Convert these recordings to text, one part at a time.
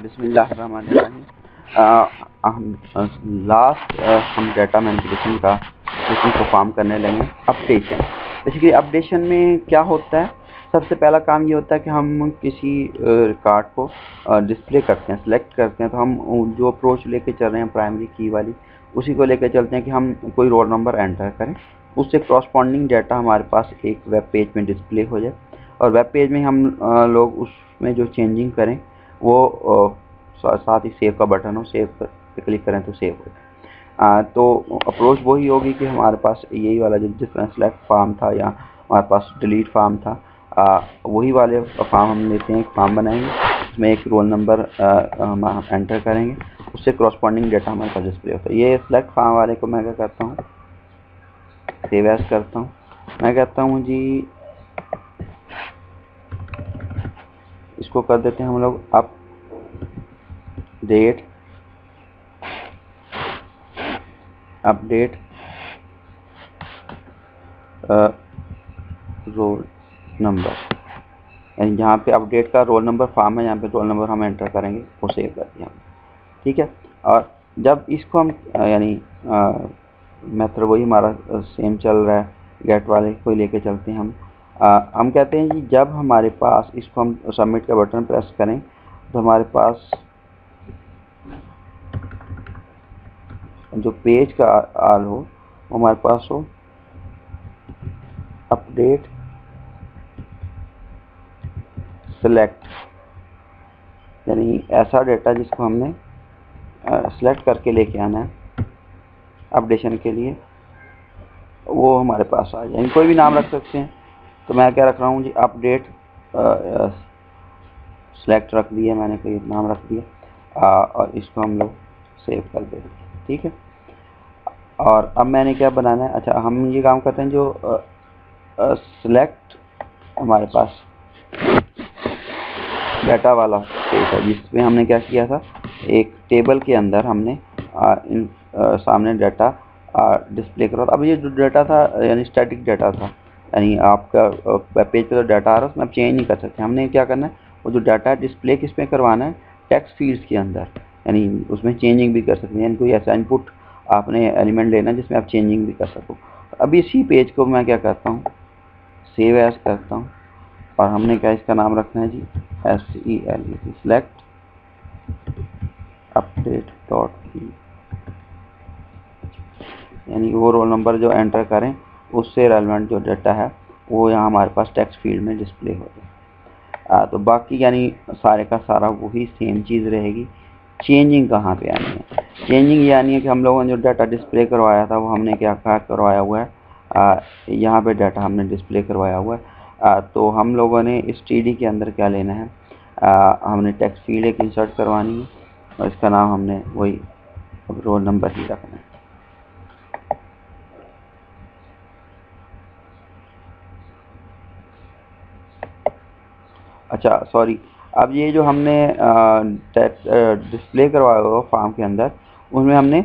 बिस्मिल्लाहिर्रहमानिर्रहीम। हम data manipulation का सिस्टम परफॉर्म करने लगे। अपडेशन, बेसिकली अपडेशन में क्या होता है, सबसे पहला काम ये होता है कि हम किसी रिकॉर्ड को डिस्प्ले करते हैं, सिलेक्ट करते हैं। तो हम जो अप्रोच लेके चल रहे हैं प्राइमरी की वाली, उसी को लेकर चलते हैं कि हम कोई रोल नंबर एंटर करें, उससे करस्पॉन्डिंग डाटा हमारे पास एक वेब पेज में डिस्प्ले हो जाए, और वेब पेज में हम लोग उसमें जो चेंजिंग करें वो साथ ही सेव का बटन हो, सेव पे क्लिक करें तो सेव हो जाए। तो अप्रोच वही होगी कि हमारे पास यही वाला जो डिफरेंस सेलेक्ट फॉर्म था या हमारे पास डिलीट फॉर्म था, वही वाले फॉर्म हम लेते हैं, एक फॉर्म बनाएंगे, उसमें एक रोल नंबर हम एंटर करेंगे, उससे करस्पॉन्डिंग डाटा हमारे पास डिस्प्ले होता है। ये सिलेक्ट फॉर्म वाले को मैं क्या करता हूँ, सेव एज करता हूँ। मैं कहता हूँ जी इसको कर देते हैं हम लोग अपडेट रोल नंबर, यानी जहाँ पे अपडेट का रोल नंबर फॉर्म है, यहाँ पे रोल नंबर हम एंटर करेंगे, वो सेव कर दिया हमने, ठीक है। और जब इसको हम यानी मेथड वही हमारा सेम चल रहा है, गेट वाले को लेके चलते हैं हम कहते हैं कि जब हमारे पास इसको हम सबमिट का बटन प्रेस करें तो हमारे पास जो पेज का आल हो वो हमारे पास हो अपडेट सेलेक्ट, यानी ऐसा डेटा जिसको हमने सेलेक्ट करके लेके आना है अपडेशन के लिए, वो हमारे पास आ जाए। कोई भी नाम रख सकते हैं, तो मैं क्या रख रहा हूँ जी, अपडेट सेलेक्ट रख दिया मैंने, कोई नाम रख दिया, और इसको हम लोग सेव कर देते हैं, ठीक है। और अब मैंने क्या बनाना है, अच्छा हम ये काम करते हैं, जो सेलेक्ट हमारे पास डाटा वाला पेज है, जिसमें हमने क्या किया था, एक टेबल के अंदर हमने सामने डाटा डिस्प्ले करा। अब ये जो डाटा था यानी स्टैटिक डाटा था, यानी आपका वेब पेज पे तो डाटा आ रहा है, उसमें आप चेंज नहीं कर सकते। हमने क्या करना है, वो जो डाटा डिस्प्ले किस में करवाना है, टेक्स्ट फील्ड्स के अंदर, यानी उसमें चेंजिंग भी कर सकते हैं, यानी कोई ऐसा इनपुट आपने एलिमेंट लेना जिसमें आप चेंजिंग भी कर सको। अब इसी पेज को मैं क्या करता हूँ, सेव एज करता हूँ, और हमने क्या इसका नाम रखना है जी, SELECT सेलेक्ट अपडेट डॉट की, यानी वो रोल नंबर जो एंटर करें उससे रेलेवेंट जो डाटा है वो यहाँ हमारे पास टेक्स्ट फील्ड में डिस्प्ले हो जाए। तो बाकी यानी सारे का सारा वही सेम चीज़ रहेगी। चेंजिंग कहाँ पे आनी है, चेंजिंग ये आनी है कि हम लोगों ने जो डाटा डिस्प्ले करवाया था वो हमने क्या करवाया हुआ है, यहाँ पे डाटा हमने डिस्प्ले करवाया हुआ है। तो हम लोगों ने इस TD के अंदर क्या लेना है, हमने टेक्स्ट फील्ड एक इंसर्ट करवानी है, और इसका नाम हमने वही रोल नंबर ही रखना है। अच्छा सॉरी, अब ये जो हमने डिस्प्ले करवाया हुआ फॉर्म के अंदर, उसमें हमने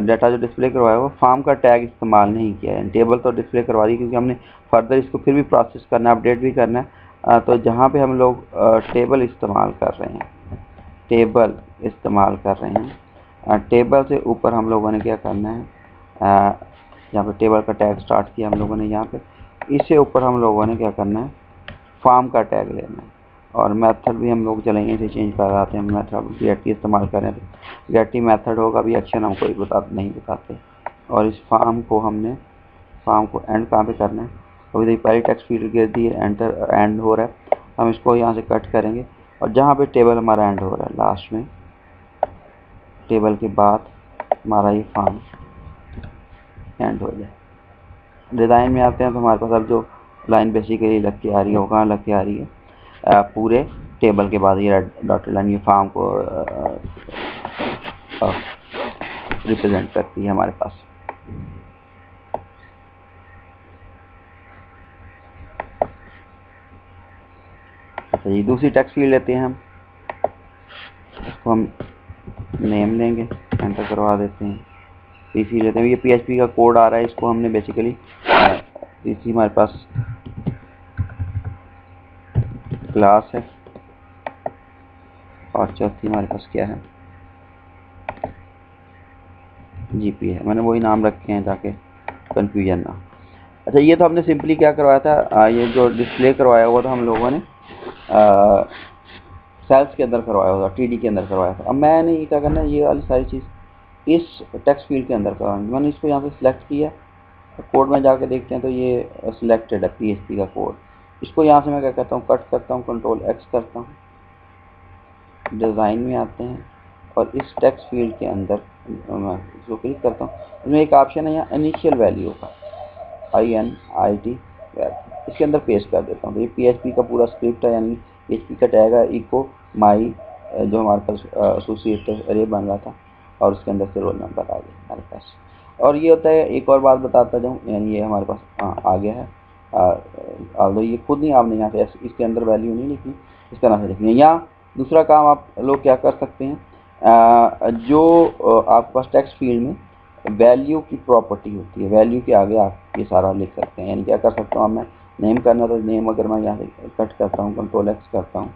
डाटा जो डिस्प्ले करवाया हुआ फॉर्म का टैग इस्तेमाल नहीं किया है। टेबल तो डिस्प्ले करवा दी, क्योंकि हमने फर्दर इसको फिर भी प्रोसेस करना है, अपडेट भी करना है। तो जहाँ पे हम लोग टेबल इस्तेमाल कर रहे हैं, टेबल से ऊपर हम लोगों ने क्या करना है, यहाँ पर टेबल का टैग स्टार्ट किया हम लोगों ने, यहाँ पे इससे ऊपर हम लोगों ने क्या करना है, फॉर्म का टैग लेना है। और मेथड भी हम लोग चलेंगे इसे चेंज कर आते हैं, मेथड गेट की इस्तेमाल करें तो गेट ही मेथड होगा, भी एक्शन हम कोई नहीं बताते। और इस फॉर्म को एंड कहाँ पे करना है, अभी तो पहली टेक्स्ट फील्ड गिर दी है, एंटर एंड हो रहा है, हम इसको यहाँ से कट करेंगे, और जहाँ पे टेबल हमारा एंड हो रहा है लास्ट में, टेबल के बाद हमारा ये फॉर्म एंड हो जाए। डिज़ाइन में आते हैं तो हमारे पास अब जो लाइन बेसिकली लग के आ रही है, वो कहाँ लग के आ रही है, पूरे टेबल के बाद ये डॉटेड लाइन ये फॉर्म को रिप्रेजेंट करती है हमारे पास। अच्छा जी, दूसरी टेक्स्ट फील्ड लेते हैं हम, इसको हम नेम लेंगे, एंटर करवा देते हैं, PC लेते हैं। ये PHP का कोड आ रहा है, इसको हमने बेसिकली PC हमारे पास क्लास है, और चौथी हमारे पास क्या है, जीपी है। मैंने वही नाम रखे हैं ताकि कंफ्यूजन ना। अच्छा, ये तो हमने सिंपली क्या करवाया था, ये जो डिस्प्ले करवाया हुआ था हम लोगों ने सेल्स के अंदर करवाया हुआ था, टीडी के अंदर करवाया था। अब मैंने ये क्या करना है, ये वाली सारी चीज़ इस टेक्स्ट फील्ड के अंदर करवानी। मैंने इसको यहाँ पे सिलेक्ट किया, कोड में जाके देखते हैं तो ये सिलेक्टेड है पीएचपी का कोड। इसको यहाँ से मैं क्या करता हूँ, कट करता हूँ, कंट्रोल एक्स करता हूँ, डिज़ाइन में आते हैं और इस टेक्स्ट फील्ड के अंदर मैं इसको क्लिक करता हूँ। इसमें एक ऑप्शन है यहाँ इनिशियल वैल्यू का, INIT वैल्यू, इसके अंदर पेस्ट कर देता हूँ। तो ये पीएचपी का पूरा स्क्रिप्ट है, यानी पीएचपी का टैग है इको माई, जो हमारे पास एसोसिएटेड अरे बन रहा था, और उसके अंदर से रोल नंबर आ गया हमारे पास। और ये होता है, एक और बात बताता जाऊँ, यानी ये हमारे पास आ गया है। आल्दो ये खुद नहीं, आपने यहाँ से इसके अंदर वैल्यू नहीं लिखनी, इस तरह से लिखनी है। यहाँ दूसरा काम आप लोग क्या कर सकते हैं, जो आपके पास टेक्स्ट फील्ड में वैल्यू की प्रॉपर्टी होती है, वैल्यू के आगे आप ये सारा लिख सकते हैं। यानी क्या कर सकता हूँ मैं, नेम करना तो नेम, अगर मैं यहाँ से कट करता हूँ, कंट्रोल एक्स करता हूँ,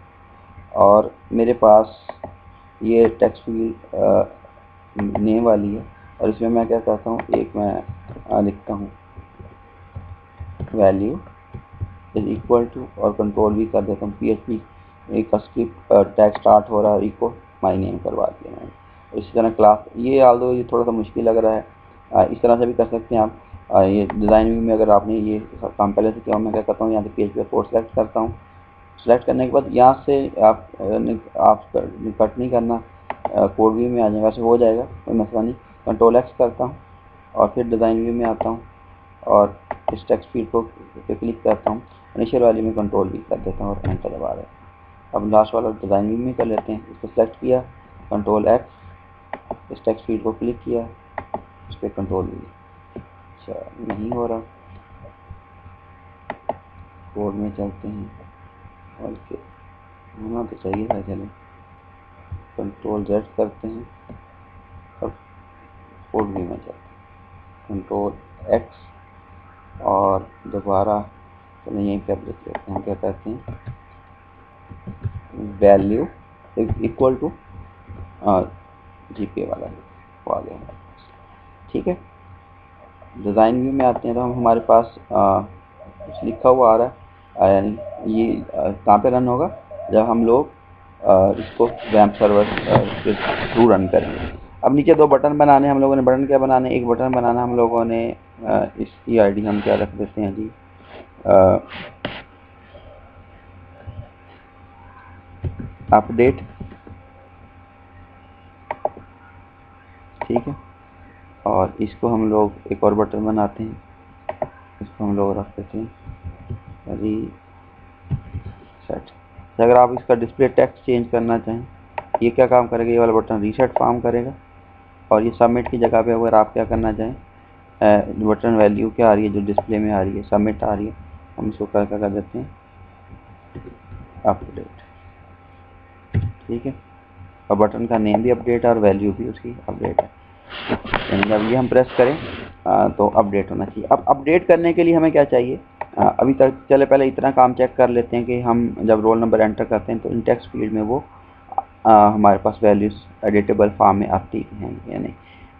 और मेरे पास ये टेक्स्ट फील्ड नेम वाली है, और इसमें मैं क्या करता हूँ, एक मैं लिखता हूँ वैल्यू इज इक्वल टू, और कंट्रोल भी कर देता हूँ, पीएचपी का स्क्रिप्ट टैग स्टार्ट हो रहा है, इको माई नेम करवा दिया मैंने। इसी तरह क्लास, ये आल्दो ये थोड़ा सा मुश्किल लग रहा है, इस तरह से भी कर सकते हैं आप। ये डिज़ाइन व्यू में अगर आपने ये काम पहले से किया, मैं क्या करता हूँ, यहाँ से पीएचपी कोड सेलेक्ट करता हूँ। सेलेक्ट करने के बाद यहाँ से आप कट नहीं करना, कोड व्यू में आ जाएगा, वैसे हो जाएगा, कोई मसला नहीं। कंट्रोल एक्स करता हूँ और फिर डिज़ाइन व्यू में आता हूँ और इस टेक्स्ट फील्ड को पे क्लिक करता हूँ, इनिशियल वाली में कंट्रोल भी कर देता हूँ और एंटर दबा देता हूँ। अब लास्ट वाला डिज़ाइन व्यू में कर लेते हैं, इसको सेलेक्ट किया, कंट्रोल एक्स, इस टेक्स्ट फील्ड को क्लिक किया, इस पर कंट्रोल भी। अच्छा, नहीं हो रहा, कोड में चलते हैं, और होना तो चाहिए था, चलें कंट्रोल जेड करते हैं और कोड व्यू में चलते हैं, कंट्रोल एक्स और दोबारा चलें यहीं पर लिख लेते हैं, क्या कहते हैं, वैल्यू इक्वल टू जीपीए वाला वो आ गया। ठीक है, डिज़ाइन व्यू में आते हैं तो हम हमारे पास कुछ लिखा हुआ आ रहा है, यानी ये कहाँ पे रन होगा, जब हम लोग इसको वैम्प सर्वर के थ्रू रन करेंगे। अब नीचे दो बटन बनाने हम लोगों ने, बटन क्या बनाने, एक बटन बनाना हम लोगों ने, इसकी आईडी हम क्या रख देते हैं जी, अपडेट, ठीक है। और इसको हम लोग एक और बटन बनाते हैं, इसको हम लोग रख देते हैं रीसेट। अगर आप इसका डिस्प्ले टेक्स्ट चेंज करना चाहें, ये क्या काम करेगा, ये वाला बटन रीसेट फॉर्म करेगा, और ये सबमिट की जगह पे अगर आप क्या करना चाहें, बटन वैल्यू क्या आ रही है, जो डिस्प्ले में आ रही है, सबमिट आ रही है, हम इसको क्या कर देते हैं, अपडेट, ठीक है। और बटन का नेम भी अपडेट है और वैल्यू भी उसकी अपडेट है, यानी जब ये हम प्रेस करें तो अपडेट होना चाहिए। अब अपडेट करने के लिए हमें क्या चाहिए, अभी तक चले पहले इतना काम चेक कर लेते हैं कि हम जब रोल नंबर एंटर करते हैं तो इन टेक्स्ट फील्ड में वो हमारे पास वैल्यूज़ एडिटेबल फॉर्म में आती हैं या नहीं,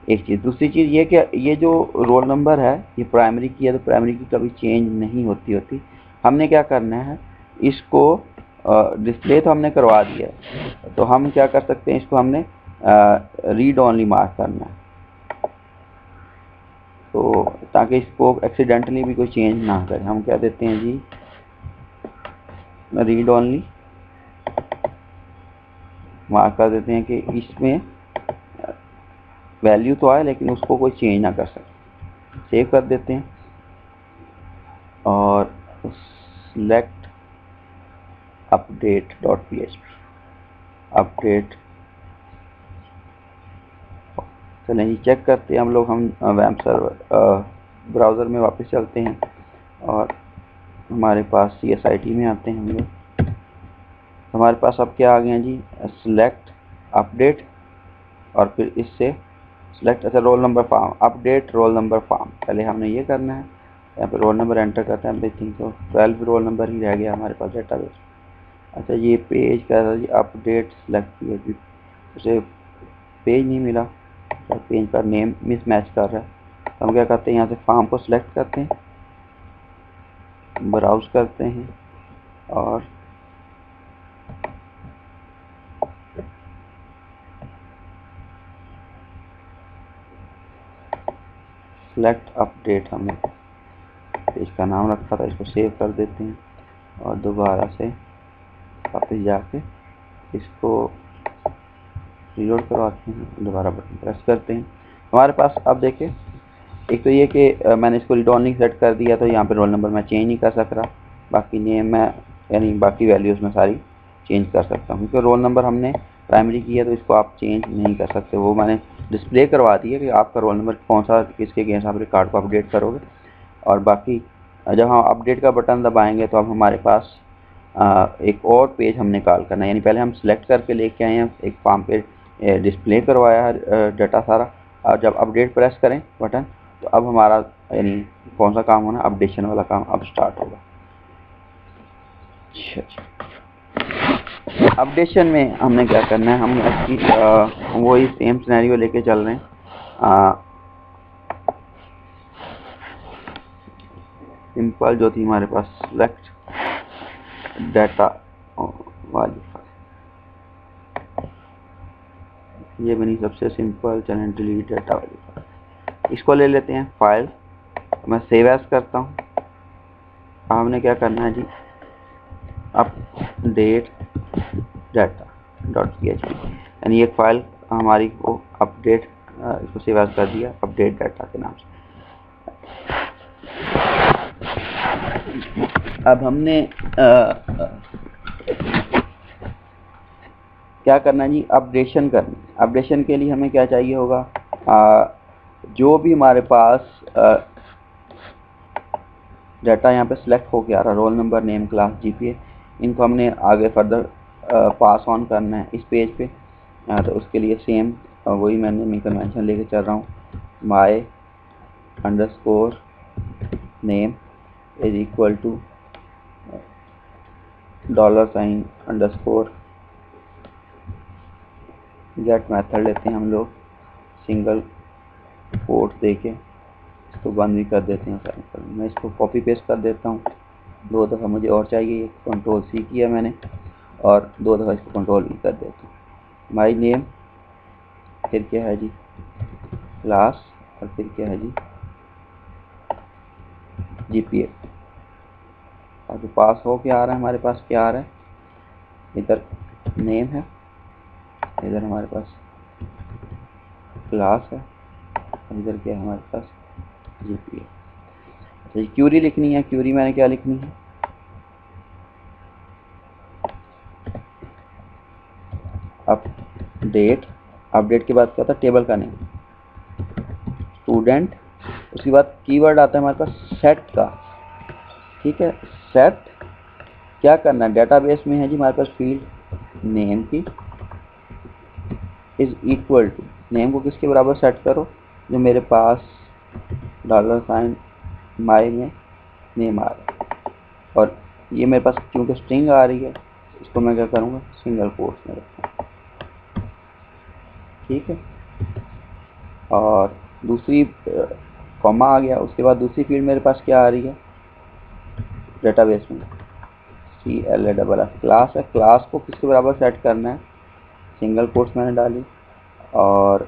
एक चीज़। दूसरी चीज़ ये कि ये जो रोल नंबर है ये प्राइमरी की है, तो प्राइमरी की कभी चेंज नहीं होती। हमने क्या करना है, इसको डिस्प्ले तो हमने करवा दिया है, तो हम क्या कर सकते हैं, इसको हमने रीड ओनली मार्क करना है, तो ताकि इसको एक्सीडेंटली भी कोई चेंज ना करे। हम क्या देते हैं जी, रीड ओनली मार्क कर देते हैं कि इसमें वैल्यू तो आए लेकिन उसको कोई चेंज ना कर सके। सेव कर देते हैं और select update dot php, update. चलें जी चेक करते हैं हम लोग, हम वैम्प सर्वर ब्राउज़र में वापस चलते हैं और हमारे पास CSIT में आते हैं हम लोग। हमारे पास अब क्या आ गया जी, सिलेक्ट अपडेट और फिर इससे सिलेक्ट, अच्छा roll number form, update roll number form, पहले हमने ये करना है। यहाँ पे रोल नंबर एंटर करते हैं, आई थिंक तो 12 रोल नंबर ही रह गया हमारे पास डेटाबेस। अच्छा ये पेज कह रहा जी अपडेट सेलेक्ट किया जी, उसे पेज नहीं मिला, तो पेज का नेम मिसमैच कर रहा है। तो हम क्या करते हैं, यहाँ से फॉर्म को सिलेक्ट करते हैं, ब्राउज करते हैं और सेलेक्ट अपडेट, हमने पेज का नाम रखा था, इसको सेव कर देते हैं और दोबारा से वापस जाके इसको रीलोड करवाते हैं, दोबारा बटन प्रेस करते हैं। हमारे पास अब देखें, एक तो ये कि मैंने इसको रीड ओनली सेट कर दिया, तो यहाँ पे रोल नंबर मैं चेंज नहीं कर सक रहा, बाकी नेम मैं यानी बाकी वैल्यूज़ में सारी चेंज कर सकता हूँ, क्योंकि रोल नंबर हमने प्राइमरी किया तो इसको आप चेंज नहीं कर सकते। वो मैंने डिस्प्ले करवा दी है कि आपका रोल नंबर कौन सा, किसके अगेंस्ट आप रिकॉर्ड को अपडेट करोगे। और बाकी जब हम अपडेट का बटन दबाएंगे तो अब हमारे पास एक और पेज हम निकाल करना है, यानी पहले हम सिलेक्ट करके लेके आए हैं, एक फॉर्म पे डिस्प्ले करवाया है डाटा सारा, और जब अपडेट प्रेस करें बटन तो अब हमारा यानी कौन सा काम होना, अपडेशन वाला काम अब स्टार्ट होगा। अपडेशन में हमने क्या करना है, हम इसकी वही सेम सिनेरियो लेके चल रहे हैं। सिंपल जो थी हमारे पास सिलेक्ट डाटा वाली फाइल, ये बनी सबसे सिंपल। चलें डिलीट डाटा वाली फाइल, इसको ले लेते हैं फाइल, मैं सेव एज करता हूँ। हमने क्या करना है जी, अपडेट डाटा डॉट php, यानी एक फाइल हमारी को अपडेट, इसको सेव एज कर दिया अपडेट डाटा के नाम से। अब हमने क्या करना है जी, अपडेशन करनी। अपडेशन के लिए हमें क्या चाहिए होगा, जो भी हमारे पास डाटा यहाँ पे सिलेक्ट होके आ रहा, roll number, name, class, GPA, इनको हमने आगे फर्दर पास ऑन करना है इस पेज पे। तो उसके लिए सेम वही मैंने कन्वेंशन लेके चल रहा हूँ, my underscore name is equal to $, underscore get method लेते हैं हम लोग, सिंगल कोट देके इसको बंद भी कर देते हैं। मैं इसको कॉपी पेस्ट कर देता हूँ, 2 दफ़ा मुझे और चाहिए, कंट्रोल सी किया मैंने और 2 दफ़ा इसको कंट्रोल भी कर देता हूँ। माई नेम, फिर क्या है जी क्लास, और फिर क्या है जी जीपीए। और जो पास हो क्या आ रहा है हमारे पास, क्या आ रहा है, इधर नेम है, इधर हमारे पास क्लास है, और इधर क्या है हमारे पास जीपीए। तो क्यूरी लिखनी है, क्यूरी मैंने क्या लिखनी है, अपडेट, अपडेट के बाद क्या था, टेबल का नेम स्टूडेंट, उसके बाद कीवर्ड आता है हमारे पास सेट का। ठीक है, सेट क्या करना है, डेटाबेस में है जी हमारे पास फील्ड नेम की इज इक्वल टू, नेम को किसके बराबर सेट करो, जो मेरे पास $, माई में नेम आ रहा है, और ये मेरे पास क्योंकि स्ट्रिंग आ रही है, इसको मैं क्या करूँगा, सिंगल कोट्स में रखूँगा। ठीक है, और दूसरी कॉमा आ गया, उसके बाद दूसरी फील्ड मेरे पास क्या आ रही है डेटाबेस में, CLASS क्लास है, क्लास को किसके बराबर सेट करना है, सिंगल कोट्स मैंने डाली और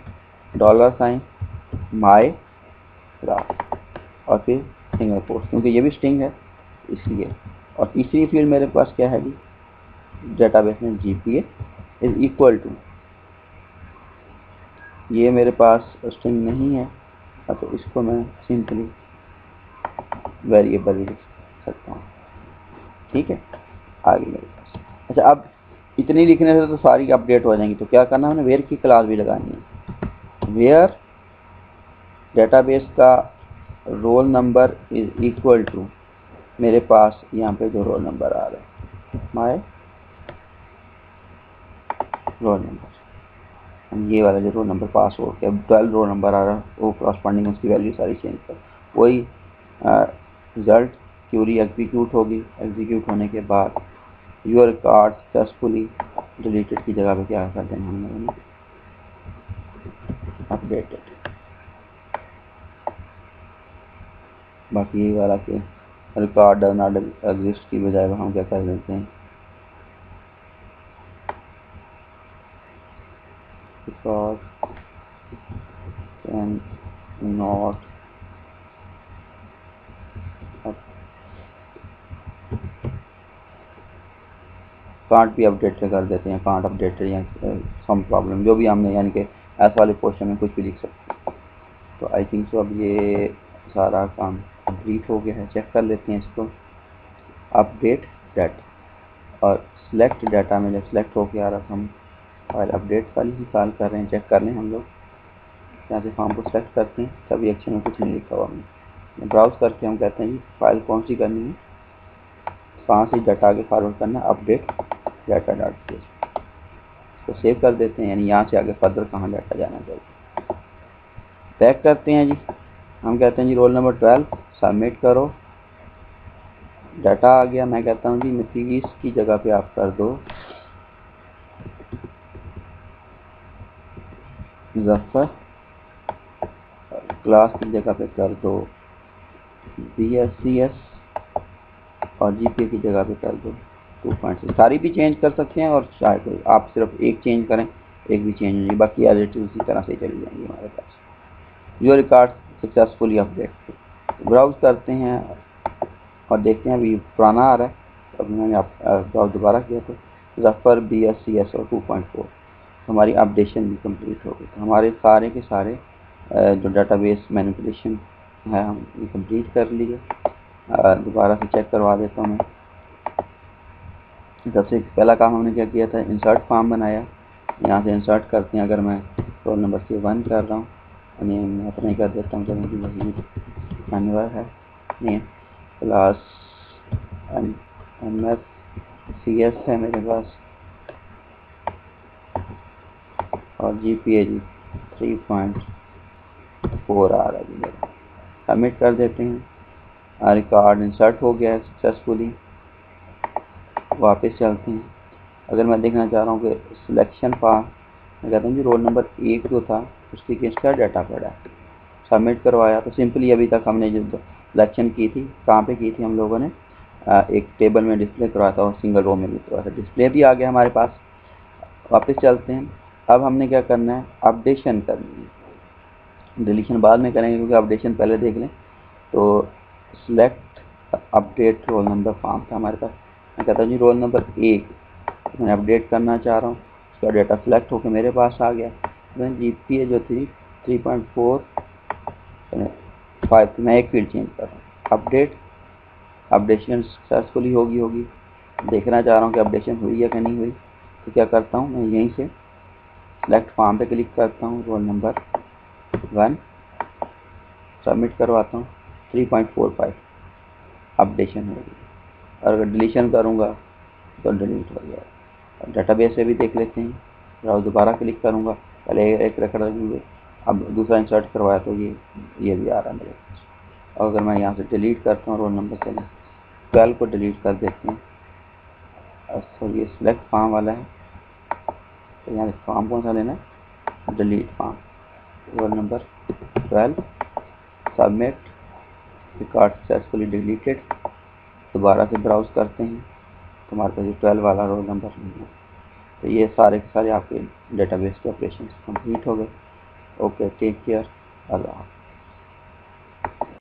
$, माई क्लास, और फिर सिंगल कोट्स, क्योंकि ये भी स्ट्रिंग है इसलिए। और तीसरी फील्ड मेरे पास क्या है जी डेटाबेस में, जीपीए इज इक्वल टू, ये मेरे पास स्ट्रिंग नहीं है तो इसको मैं सिंपली वेरिएबल लिख सकता हूँ। ठीक है, आगे मेरे पास, अच्छा अब इतनी लिखने से तो सारी अपडेट हो जाएंगी, तो क्या करना है, हमने वेयर की क्लास भी लगानी है, वेयर डेटाबेस का roll number is equal to, मेरे पास यहाँ पे जो रोल नंबर आ रहा है माय रोल नंबर, हम ये वाला जो रोल नंबर पास हो गया, 12 रोल नंबर आ रहा है, वो क्रॉसपॉन्डिंग उसकी वैल्यू सारी चेंज कर, वही रिजल्ट क्यूरी एग्जीक्यूट होगी, एग्जीक्यूट होने के बाद योर कार्ड सक्सेसफुली डिलीटेड की जगह पे क्या कर देना हम लोगों ने, अपडेटेड। बाकी ये वाला कि रिकॉर्ड डज नॉट एग्जिस्ट की बजाय हम क्या कर देते हैं, रिकॉर्ड कैन नॉट कांट भी अपडेट कर देते हैं, कांट अपडेटेड या सम प्रॉब्लम, जो भी हमने यानी कि ऐसे वाले क्वेश्चन में कुछ भी लिख सकते हैं। तो आई थिंक सो अब ये सारा काम कंप्लीट हो गया है। चेक कर लेते हैं इसको, अपडेट डाटा और सिलेक्ट डाटा में जब सिलेक्ट हो गया रहा हम फाइल अपडेट वाली ही कॉल कर रहे हैं। चेक कर लें हम लोग यहाँ से फॉर्म को सिलेक्ट करते हैं, सभी एक्शन में कुछ नहीं लिखा हुआ हमने। ब्राउज करके हम कहते हैं जी फाइल कौन सी करनी है, कहाँ से डाटा आगे फॉरवर्ड करना है, अपडेट डाटा डॉट सी तो सेव कर देते हैं, यानी यहाँ से आगे फर्दर कहाँ डाटा जाना चाहिए। बैक करते हैं जी, हम कहते हैं जी रोल नंबर 12 सबमिट करो, डाटा आ गया। मैं कहता हूँ जी मिथीस की जगह पे आप कर दो जफर, क्लास की जगह पे कर दो BSCS और GPA की जगह पे कर दो 2.6। सारी भी चेंज कर सकते हैं और शायद आप सिर्फ एक चेंज करें, एक भी चेंज नहीं, बाकी एज इट इज उसी तरह से चली जाएंगी हमारे पास। Your record successfully update. Browse करते हैं और देखते हैं अभी पुराना आ रहा है, अभी मैंने आप ब्राउज दोबारा किया तो जफर BSCS और 2.4 हमारी अपडेशन भी कंप्लीट हो गई। तो हमारे सारे के सारे जो डाटाबेस मैनिपुलेशन है हम ये कंप्लीट कर लिए। दोबारा से चेक करवा देता हूँ मैं। सबसे पहला काम हमने क्या किया था, इंसर्ट फॉर्म बनाया। यहाँ से इंसर्ट करते हैं, अगर मैं रोल नंबर से 1 कर रहा हूँ और मैं अपना ही कर देता हूँ, चलो कि वही जानवर है नहीं, क्लास MSCS है मेरे पास और GPA जी 3.4 आ रहा है जी मेरा। सबमिट कर देते हैं, रिकॉर्ड इंसर्ट हो गया है सक्सेसफुली। वापस चलते हैं, अगर मैं देखना चाह रहा हूँ कि सिलेक्शन फॉर्म, मैं कहता हूँ जी रोल नंबर 1 जो था उसके अगेंस्ट क्या डाटा पड़ा है, सबमिट करवाया। तो सिंपली अभी तक हमने जो सिलेक्शन की थी, कहाँ पे की थी हम लोगों ने, एक टेबल में डिस्प्ले करवाया था और सिंगल रो में भी करवाया था, डिस्प्ले भी आ गया हमारे पास। वापस चलते हैं, अब हमने क्या करना है, अपडेशन करनी है। डिलीशन बाद में करेंगे क्योंकि अपडेशन पहले देख लें। तो select update roll number form था हमारे पास, मैं कहता हूँ जी रोल नंबर 1 मैं अपडेट करना चाह रहा हूँ, उसका डाटा सिलेक्ट होकर मेरे पास आ गया। मैं GPA जो थी 3.4 5 मैं एक फील्ड चेंज कर रहा हूँ, अपडेट अपडेशन सक्सेसफुली होगी। देखना चाह रहा हूँ कि अपडेशन हुई है कि नहीं हुई। तो क्या करता हूँ, मैं यहीं से सिलेक्ट फॉर्म पे क्लिक करता हूँ, रोल नंबर 1 सबमिट करवाता हूँ, 3.45 अपडेशन होगी। और अगर डिलीशन करूँगा तो डिलीट हो जाएगा। डाटाबेस से भी देख लेते हैं, ब्राउज दोबारा क्लिक करूँगा, पहले एक रिकॉर्ड रखेंगे, अब दूसरा इंसर्ट करवाया तो ये भी आ रहा है मेरे पास। और अगर मैं यहाँ से डिलीट करता हूँ रोल नंबर 12 को डिलीट कर देते हैं। तो ये सिलेक्ट फॉर्म वाला है, तो यहाँ फॉर्म कौन सा लेना है, delete form, roll number 12 submit, record successfully deleted. दोबारा से ब्राउज करते हैं, तुम्हारे पास 12 वाला रोल नंबर नहीं है। तो ये सारे के सारे आपके डेटाबेस के ऑपरेशन कंप्लीट हो गए। ओके, टेक केयर, अल्लाह।